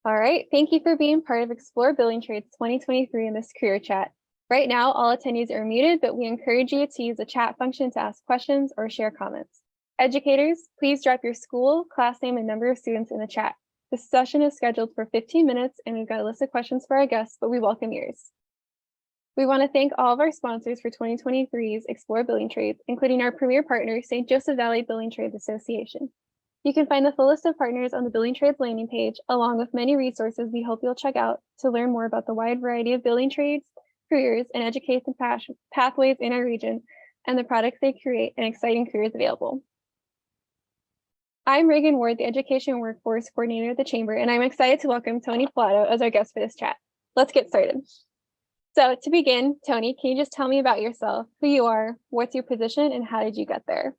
All right, thank you for being part of Explore Building Trades 2023 in this career chat. Right now, all attendees are muted, but we encourage you to use the chat function to ask questions or share comments. Educators, please drop your school, class name, and number of students in the chat. This session is scheduled for 15 minutes, and we've got a list of questions for our guests, but we welcome yours. We want to thank all of our sponsors for 2023's Explore Building Trades, including our premier partner, St. Joseph Valley Building Trades Association. You can find the full list of partners on the Building Trades landing page, along with many resources we hope you'll check out to learn more about the wide variety of building trades, careers, and education pathways in our region, and the products they create and exciting careers available. I'm Reagan Ward, the Education Workforce Coordinator at the Chamber, and I'm excited to welcome Tony Pilato as our guest for this chat. Let's get started. So to begin, Tony, can you just tell me about yourself, who you are, what's your position, and how did you get there?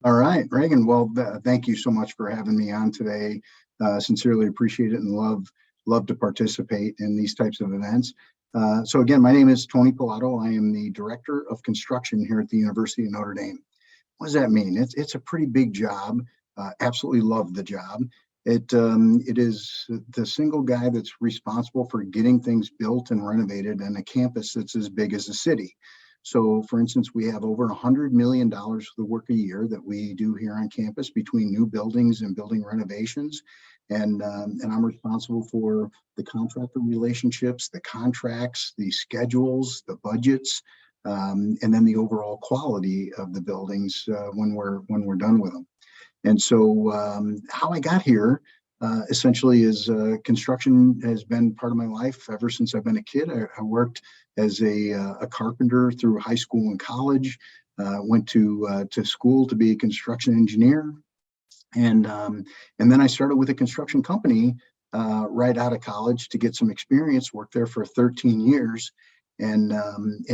All right, Reagan. Well, thank you so much for having me on today. Sincerely appreciate it and love to participate in these types of events. So again, my name is Tony Pilato. I am the Director of Construction here at the University of Notre Dame. What does that mean? It's a pretty big job. Absolutely love the job. It is the single guy that's responsible for getting things built and renovated on a campus that's as big as a city. So, for instance, we have over $100 million for the work a year that we do here on campus between new buildings and building renovations. And I'm responsible for the contractor relationships, the contracts, the schedules, the budgets, and then the overall quality of the buildings when we're done with them. And so how I got here essentially is construction has been part of my life ever since I've been a kid. I worked as a carpenter through high school and college, went to school to be a construction engineer. And then I started with a construction company right out of college to get some experience, worked there for 13 years. And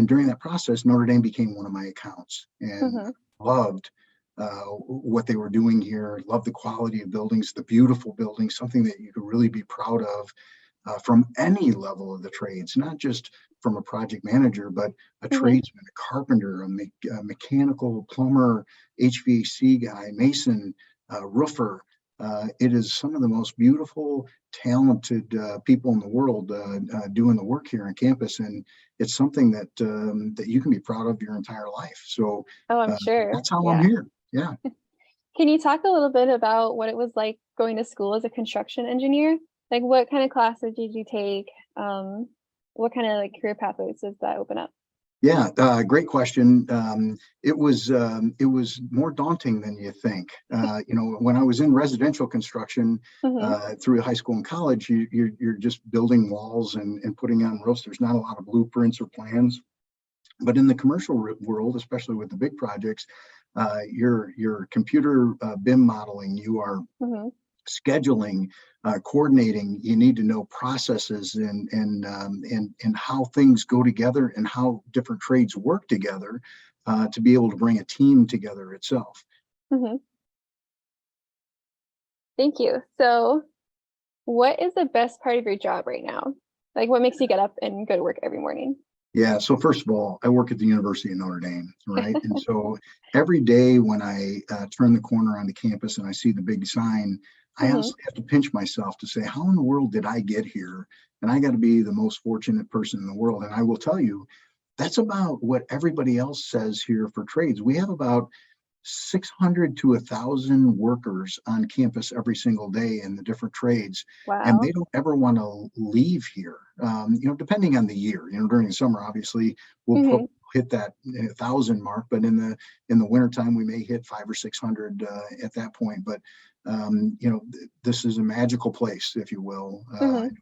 during that process, Notre Dame became one of my accounts and loved what they were doing here, loved the quality of buildings, the beautiful buildings, something that you could really be proud of from any level of the trades, not just from a project manager, but a tradesman, a carpenter, a mechanical, plumber, HVAC guy, mason, roofer. It is some of the most beautiful, talented people in the world doing the work here on campus, and it's something that that you can be proud of your entire life. So I'm sure that's how I'm here. Yeah. Can you talk a little bit about what it was like going to school as a construction engineer? Like, what kind of classes did you take? What kind of like career pathways does that open up? Yeah, great question. It was more daunting than you think. When I was in residential construction through high school and college, you're just building walls and putting on roofs. There's not a lot of blueprints or plans. But in the commercial world, especially with the big projects, your computer BIM modeling, you are scheduling, coordinating. You need to know processes and how things go together and how different trades work together to be able to bring a team together itself. Thank you. So, what is the best part of your job right now? Like, what makes you get up and go to work every morning? Yeah, so first of all, I work at the University of Notre Dame, right? And so every day when I turn the corner on the campus and I see the big sign, I honestly have to pinch myself to say, how in the world did I get here? And I got to be the most fortunate person in the world. And I will tell you, that's about what everybody else says here for trades. We have about 600 to 1,000 workers on campus every single day in the different trades. Wow. And they don't ever want to leave here, depending on the year. During the summer, obviously, we'll hit that 1,000 mark, but in the wintertime, we may hit 500 or 600 at that point. But this is a magical place, if you will.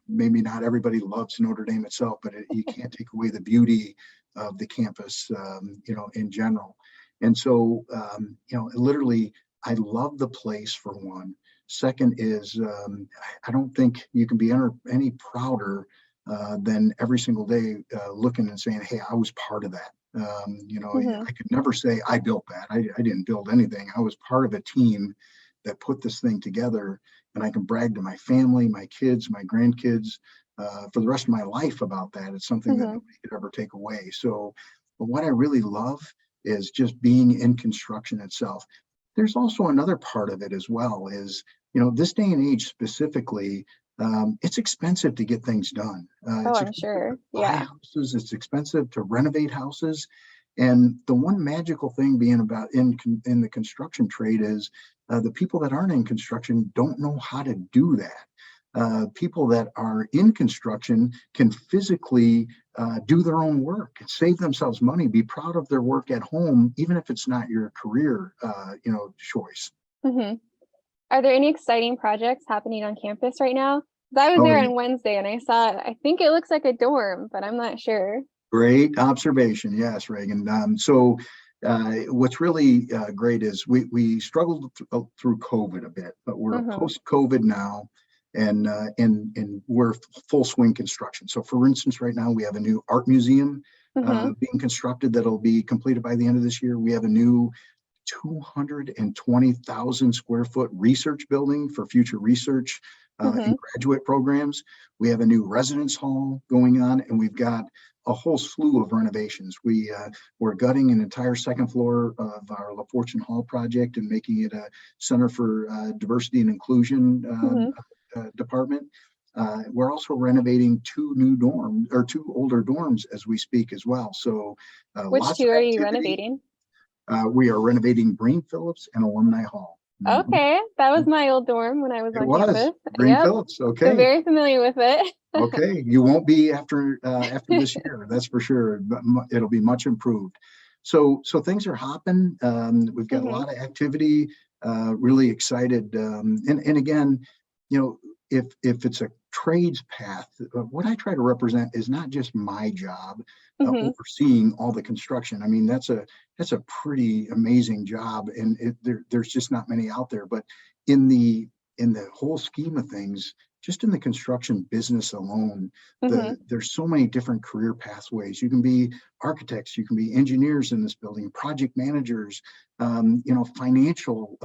Maybe not everybody loves Notre Dame itself, but you can't take away the beauty of the campus, in general. And so, literally, I love the place for one. Second is, I don't think you can be any prouder than every single day looking and saying, hey, I was part of that. I could never say I built that. I didn't build anything. I was part of a team that put this thing together, and I can brag to my family, my kids, my grandkids for the rest of my life about that. It's something that nobody could ever take away. So, but what I really love is just being in construction itself. There's also another part of it as well is, this day and age specifically, it's expensive to get things done. Oh, It's I'm expensive sure. to buy Yeah. houses. It's expensive to renovate houses. And the one magical thing being about in the construction trade is the people that aren't in construction don't know how to do that. People that are in construction can physically do their own work, save themselves money, be proud of their work at home, even if it's not your career, choice. Hmm. Are there any exciting projects happening on campus right now? 'Cause I was Oh, there yeah. on Wednesday and I saw, I think it looks like a dorm, but I'm not sure. Great observation. Yes, Reagan. What's really great is we struggled through COVID a bit, but we're Hmm. post-COVID now, and we're full swing construction. So, for instance, right now we have a new art museum Hmm. being constructed that'll be completed by the end of this year. We have a new 220,000 square foot research building for future research Hmm. in graduate programs. We have a new residence hall going on, and we've got a whole slew of renovations. We're gutting an entire second floor of our La Fortune Hall project and making it a Center for Diversity and Inclusion Hmm. department. We're also renovating two older dorms as we speak as well. So Which lots two of are you activity. renovating? We are renovating Green Phillips and Alumni Hall. Mhm. Okay, that was my old dorm when I was It on was campus. Green Yep, Phillips. so Okay. very familiar with it. Okay. You won't be after this year. That's for sure. But it'll be much improved. So things are hopping. We've got a Hmm. lot of activity. Really excited. And again, you know, if it's a trades path, what I try to represent is not just my job, Hmm. overseeing all the construction. I mean, that's a pretty amazing job, and there's just not many out there. But in the whole scheme of things, just in the construction business alone, Hmm. there's so many different career pathways. You can be architects, you can be engineers in this building, project managers, financial,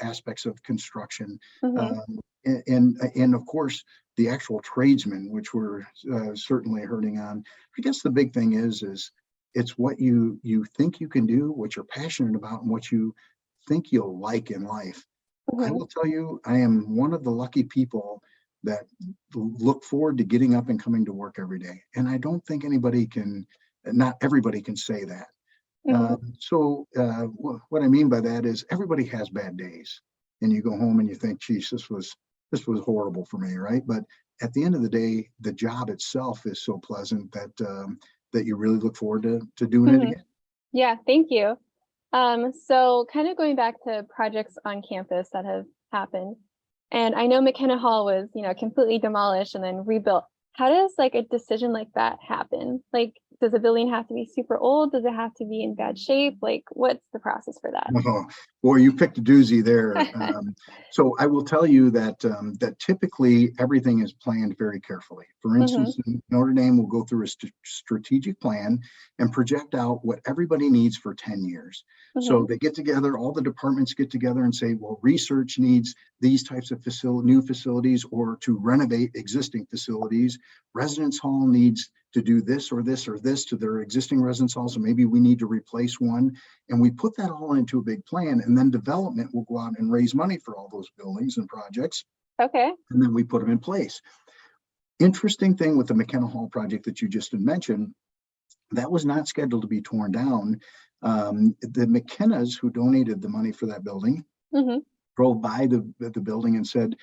aspects of construction, Hmm. um, and of course the actual tradesmen, which we're certainly hurting on. I guess the big thing is it's what you think you can do, what you're passionate about, and what you think you'll like in life. I Hmm. will tell you, I am one of the lucky people that look forward to getting up and coming to work every day. And I don't think not everybody can say that. Hmm. What I mean by that is everybody has bad days, and you go home and you think, geez, this was horrible for me, right? But at the end of the day, the job itself is so pleasant that you really look forward to doing it Hmm. again. Yeah, thank you. So kind of going back to projects on campus that have happened, and I know McKenna Hall was, completely demolished and then rebuilt. How does like a decision like that happen? Like, does a building have to be super old? Does it have to be in bad shape? Like, what's the process for that? Oh, boy, you picked a doozy there. So I will tell you that typically everything is planned very carefully. For Hmm. instance, Notre Dame will go through a strategic plan and project out what everybody needs for 10 years. Hmm. So they get together, all the departments get together and say, well, research needs these types of new facilities or to renovate existing facilities. Residence hall needs to do this or this or this to their existing residence halls, so maybe we need to replace one. And we put that all into a big plan, and then development will go out and raise money for all those buildings and projects, Okay. and then we put them in place. Interesting thing with the McKenna Hall project that you just mentioned, that was not scheduled to be torn down. The McKennas who donated the money for that building Hmm. drove by the building and said,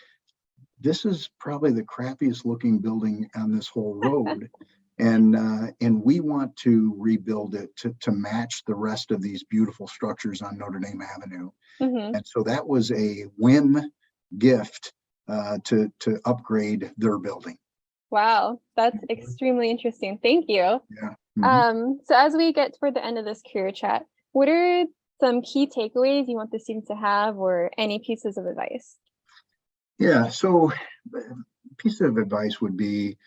this is probably the crappiest looking building on this whole road. And we want to rebuild it to match the rest of these beautiful structures on Notre Dame Avenue. Hmm. And so that was a whim gift to upgrade their building. Wow, that's extremely interesting. Thank you. Yeah. Mhm. So as we get toward the end of this career chat, what are some key takeaways you want the students to have, or any pieces of advice? Yeah. So, piece of advice would be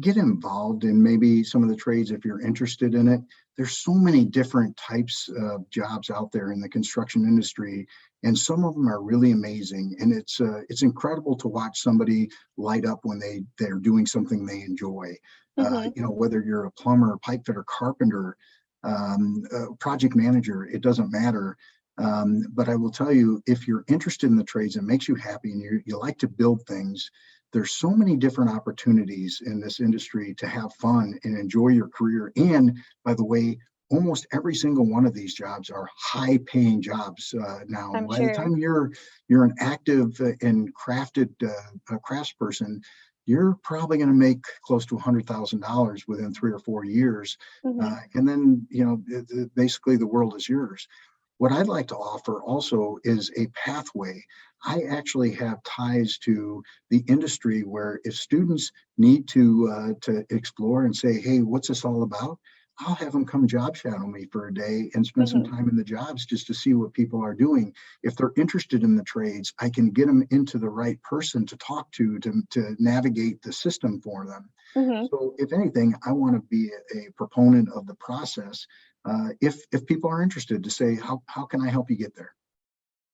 get involved in maybe some of the trades if you're interested in it. There's so many different types of jobs out there in the construction industry, and some of them are really amazing. And it's incredible to watch somebody light up when they're doing something they enjoy. Hmm. Whether you're a plumber, pipe fitter, carpenter, project manager, it doesn't matter. But I will tell you, if you're interested in the trades and it makes you happy and you like to build things, there's so many different opportunities in this industry to have fun and enjoy your career. And by the way, almost every single one of these jobs are high paying jobs now. I'm By the sure. time you're an active and crafted craftsperson, you're probably going to make close to $100,000 within 3 or 4 years. Mhm. And then, basically the world is yours. What I'd like to offer also is a pathway. I actually have ties to the industry where if students need to explore and say, hey, what's this all about? I'll have them come job shadow me for a day and spend some Mhm. time in the jobs just to see what people are doing. If they're interested in the trades, I can get them into the right person to talk to navigate the system for them. Mhm. So if anything, I want to be a proponent of the process. If people are interested to say, how can I help you get there?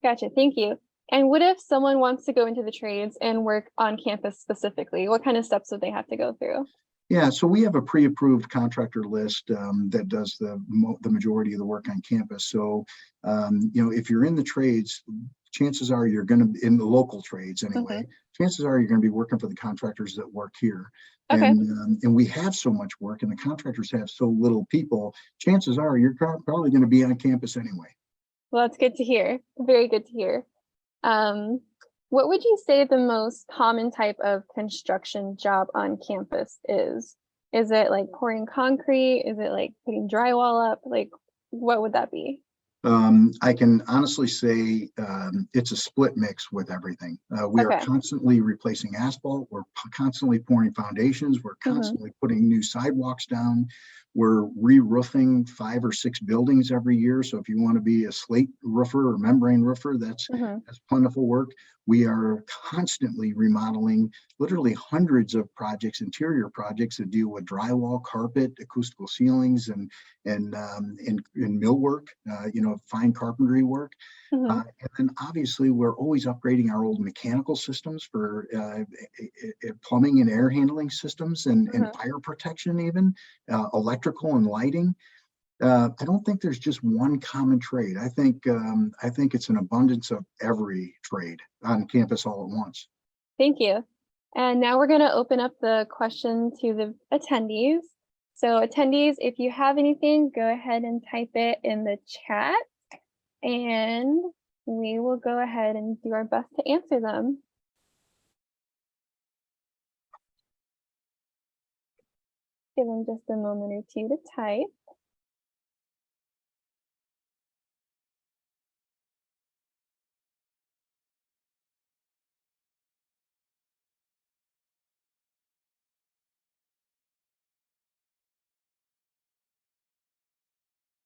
Gotcha. Thank you. And what if someone wants to go into the trades and work on campus specifically? What kind of steps would they have to go through? Yeah, so we have a pre-approved contractor list that does the majority of the work on campus. So, if you're in the trades, chances are you're going to in the local trades anyway. Mhm. Chances are you're going to be working for the contractors that work here, Okay. and we have so much work, and the contractors have so little people. Chances are you're probably going to be on campus anyway. Well, that's good to hear. Very good to hear. Um, what would you say the most common type of construction job on campus is? Is it like pouring concrete? Is it like putting drywall up? Like, what would that be? I can honestly say it's a split mix with everything. We are Okay. constantly replacing asphalt. We're constantly pouring foundations. We're Hmm. constantly putting new sidewalks down. We're re-roofing 5 or 6 buildings every year. So if you want to be a slate roofer or membrane roofer, Hmm. that's plentiful work. We are constantly remodeling literally hundreds of projects, interior projects that deal with drywall, carpet, acoustical ceilings, and millwork, fine carpentry work. Hmm. And then obviously we're always upgrading our old mechanical systems for plumbing and air handling systems and Hmm. fire protection, even electrical and lighting. I don't think there's just one common trade. I think it's an abundance of every trade on campus all at once. Thank you. And now we're going to open up the question to the attendees. So attendees, if you have anything, go ahead and type it in the chat and we will go ahead and do our best to answer them. Give them just a moment or two to type.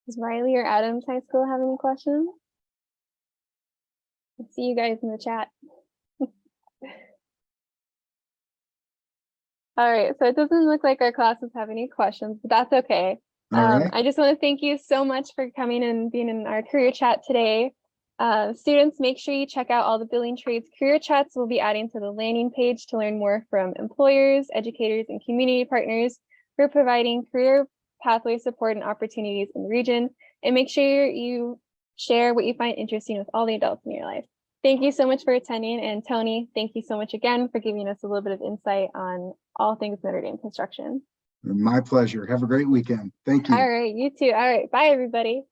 Does Riley or Adams High School have any questions? I see you guys in the chat. All right, so it doesn't look like our classes have any questions, but that's okay. All right. I just want to thank you so much for coming and being in our career chat today. Students, make sure you check out all the Building Trades career chats we'll be adding to the landing page to learn more from employers, educators, and community partners who are providing career pathway support and opportunities in the region. And make sure you share what you find interesting with all the adults in your life. Thank you so much for attending. And Tony, thank you so much again for giving us a little bit of insight on all things Notre Dame construction. My pleasure. Have a great weekend. Thank All you. right, you too. All right, bye everybody.